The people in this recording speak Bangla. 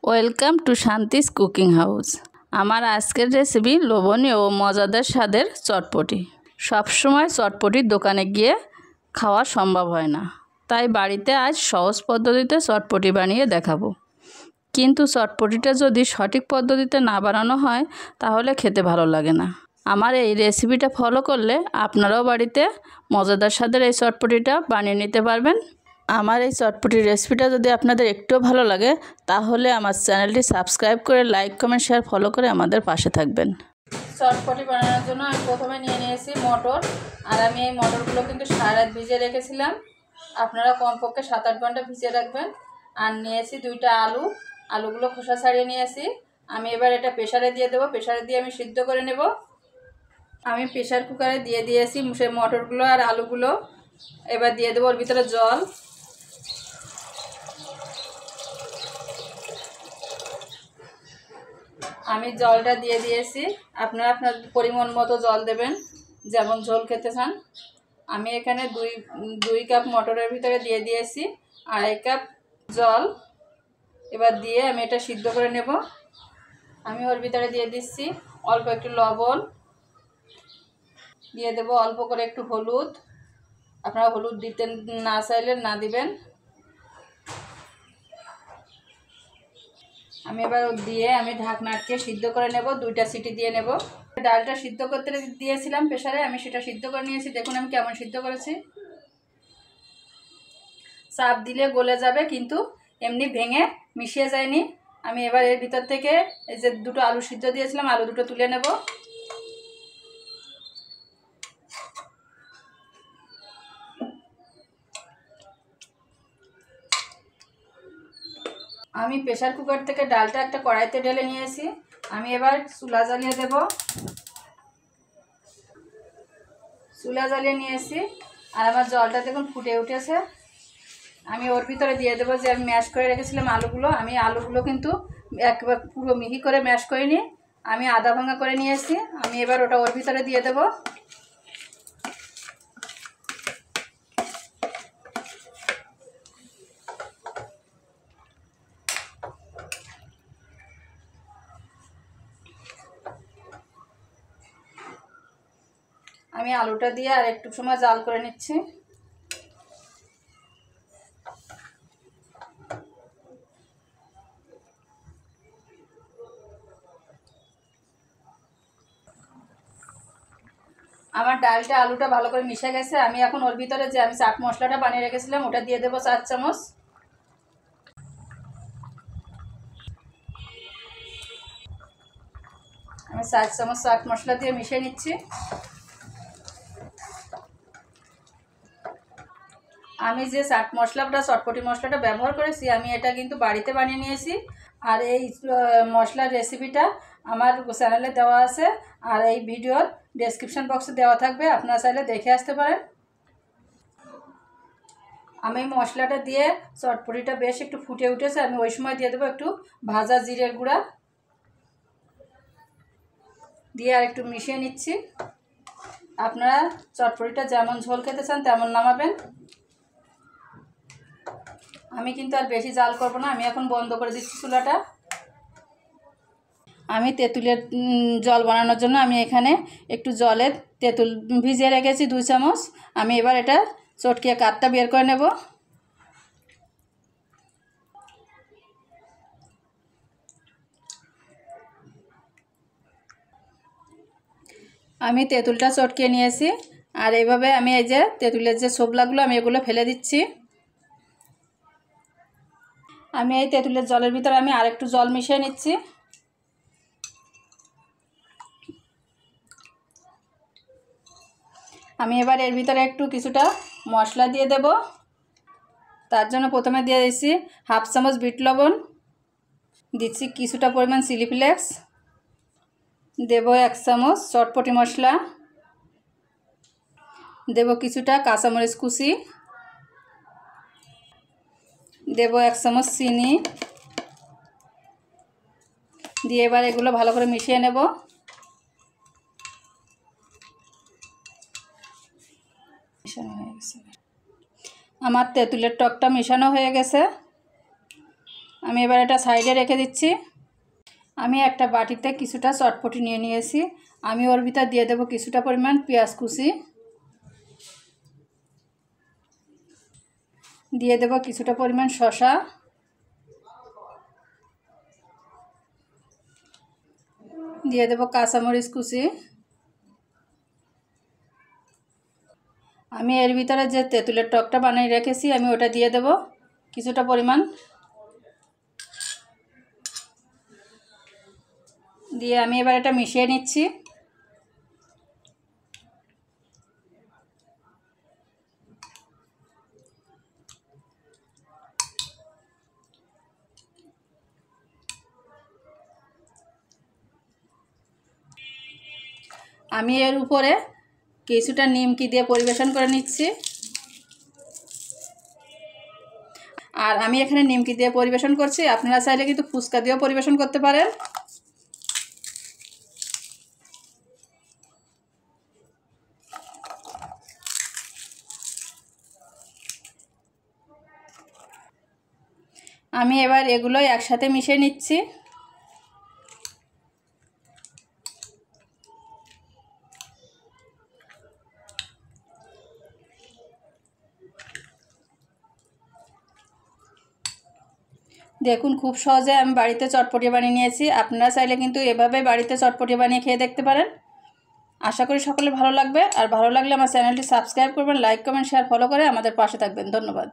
Welcome to Shanti's cooking house. আমার আজকের রেসিপি লোভনীয় ও মজাদার স্বাদের চটপটি। সবসময় চটপটির দোকানে গিয়ে খাওয়া সম্ভব হয় না, তাই বাড়িতে আজ সহজ পদ্ধতিতে চটপটি বানিয়ে দেখাবো। কিন্তু চটপটিটা যদি সঠিক পদ্ধতিতে না বানানো হয় তাহলে খেতে ভালো লাগে না। আমার এই রেসিপিটা ফলো করলে আপনারাও বাড়িতে মজাদার স্বাদের এই চটপটিটা বানিয়ে নিতে পারবেন। আমার এই চটপটির রেসিপিটা যদি আপনাদের একটু ভালো লাগে তাহলে আমার চ্যানেলটি সাবস্ক্রাইব করে লাইক কমেন্ট শেয়ার ফলো করে আমাদের পাশে থাকবেন। চটপটি বানানোর জন্য আমি প্রথমে নিয়ে নিয়েছি মটর, আর আমি এই মটরগুলো কিন্তু সারা রাত ভিজিয়ে রেখেছিলাম। আপনারা কমপক্ষে 7-8 ঘন্টা ভিজিয়ে রাখবেন। আর নিয়েছি 2টা আলু, আলুগুলো খোসা ছাড়িয়ে নিয়েছি। আমি এবার এটা প্রেসারে দিয়ে দেবো, প্রেসারে দিয়ে আমি সিদ্ধ করে নেব। আমি প্রেসার কুকারে দিয়ে দিয়েছি সেই মটরগুলো আর আলুগুলো। এবার দিয়ে দেবো ওর ভিতরে জল। আমি জলটা দিয়ে দিয়েছি, আপনারা আপনার পরিমাণ মতো জল দেবেন, যেমন ঝোল খেতে চান। আমি এখানে 2 কাপ মটরের ভিতরে দিয়ে দিয়েছি 2.5 কাপ জল। এবার দিয়ে আমি এটা সিদ্ধ করে নেব। আমি ওর ভিতরে দিয়ে দিচ্ছি অল্প একটু লবণ, দিয়ে দেব অল্প করে একটু হলুদ। আপনারা হলুদ দিতে না চাইলে না দিবেন। আমি এবার দিয়ে আমি ঢাকনা আটকে সিদ্ধ করে নেব, 2টা সিটি দিয়ে নেব। ডালটা সিদ্ধ করতে দিয়েছিলাম প্রেসারে, আমি সেটা সিদ্ধ করে নিয়েছি। দেখুন আমি কেমন সিদ্ধ করেছি। চাপ দিলে গলে যাবে, কিন্তু এমনি ভেঙে মিশিয়ে যায়নি। আমি এবার এর ভিতর থেকে এই যে 2টো আলু সিদ্ধ দিয়েছিলাম, আলু 2টো তুলে নেব। আমি প্রেসার কুকার থেকে ডালটা একটা কড়াইতে ঢেলে নিয়েছি। আমি এবার চুলা জ্বালিয়ে দেব। চুলা জ্বালিয়ে নিয়েছি আর আমার জলটা দেখুন ফুটে উঠেছে। আমি ওর ভিতরে দিয়ে দেবো যে আমি ম্যাশ করে রেখেছিলাম আলুগুলো। আমি আলুগুলো কিন্তু একবার পুরো মিহি করে ম্যাশ করিনি, আমি আধা ভাঙা করে নিয়েছি। আমি এবার ওটা ওর ভিতরে দিয়ে দেবো। আমি আলুটা দিয়ে আর একটু সময় জাল করে নিচ্ছি। আমার ডালটা আলুটা ভালো করে মিশে গেছে। আমি এখন ওর ভিতরে যে আমি চাট মশলাটা বানিয়ে রেখেছিলাম ওটা দিয়ে দেবো 4 চামচ। আমি 4 চামচ চাট মশলা দিয়ে মিশিয়ে নিচ্ছি। আমি যে চাট মশলাটা চটপটি মশলাটা ব্যবহার করেছি আমি এটা কিন্তু বাড়িতে বানিয়ে নিয়েছি। আর এই মশলার রেসিপিটা আমার চ্যানেলে দেওয়া আছে, আর এই ভিডিওর ডেসক্রিপশন বক্সে দেওয়া থাকবে, আপনারা চাইলে দেখে আসতে পারেন। আমি মশলাটা দিয়ে চটপটিটা বেশ একটু ফুটে উঠেছে। আমি ওই সময় দিয়ে দেবো একটু ভাজা জিরের গুঁড়া, দিয়ে আর একটু মিশিয়ে নিচ্ছি। আপনারা চটপটিটা যেমন ঝোল খেতে চান তেমন নামাবেন। আমি কিন্তু আর বেশি জাল করব না, আমি এখন বন্ধ করে দিচ্ছি চুলাটা। আমি তেঁতুলের জল বানানোর জন্য আমি এখানে একটু জলে তেঁতুল ভিজিয়ে রেখেছি 2 চামচ। আমি এবার এটা চটকিয়ে কাঠটা বের করে নেব। আমি তেঁতুলটা চটকিয়ে নিয়েছি, আর এইভাবে আমি এই যে তেঁতুলের যে ছোবলাগুলো আমি এগুলো ফেলে দিচ্ছি। আমি এই তেঁতুলের জলের ভিতরে আমি আরেকটু জল মিশিয়ে নিচ্ছি। আমি এবার এর ভিতরে একটু কিছুটা মশলা দিয়ে দেব। তার জন্য প্রথমে দিয়ে দিচ্ছি 1/2 চামচ বিট লবণ, দিচ্ছি কিছুটা পরিমাণ চিলি ফ্লেক্স, দেব 1 চামচ চটপটি মশলা, দেব কিছুটা কাঁচামরিচ কুচি, দেব 1 চামচ চিনি, দিয়ে এবার এগুলো ভালো করে মিশিয়ে নেব। মিশানো হয়ে গেছে, আমার তেঁতুলের টকটা মেশানো হয়ে গেছে। আমি এবার এটা সাইডে রেখে দিচ্ছি। আমি একটা বাটিতে কিছুটা চটপটি নিয়ে নিয়েছি। আমি ওর ভিতর দিয়ে দেবো কিছুটা পরিমাণ পেঁয়াজ কুচি, দিয়ে দেবো কিছুটা পরিমাণ শসা, দিয়ে দেবো কাঁচামরিচ কুচি। আমি এর ভিতরে যে তেঁতুলের টকটা বানিয়ে রেখেছি আমি ওটা দিয়ে দেব কিছুটা পরিমাণ, দিয়ে আমি এবার এটা মিশিয়ে নিচ্ছি। আমি এর উপরে কিছুটা নিমকি দিয়ে পরিবেশন করে নিচ্ছি। আর আমি এখানে নিমকি দিয়ে পরিবেশন করছি, আপনারা চাইলে কিন্তু ফুচকা দিয়েও পরিবেশন করতে পারেন। আমি এবার এগুলোই একসাথে মিশিয়ে নিচ্ছি। দেখুন খুব সহজে আমি বাড়িতে চটপটি বানিয়ে নিয়েছি। আপনারা চাইলে কিন্তু এভাবে বাড়িতে চটপটি বানিয়ে খেয়ে দেখতে পারেন। আশা করি সকলের ভালো লাগবে। আর ভালো লাগলে আমার চ্যানেলটি সাবস্ক্রাইব করবেন, লাইক কমেন্ট শেয়ার ফলো করে আমাদের পাশে থাকবেন। ধন্যবাদ।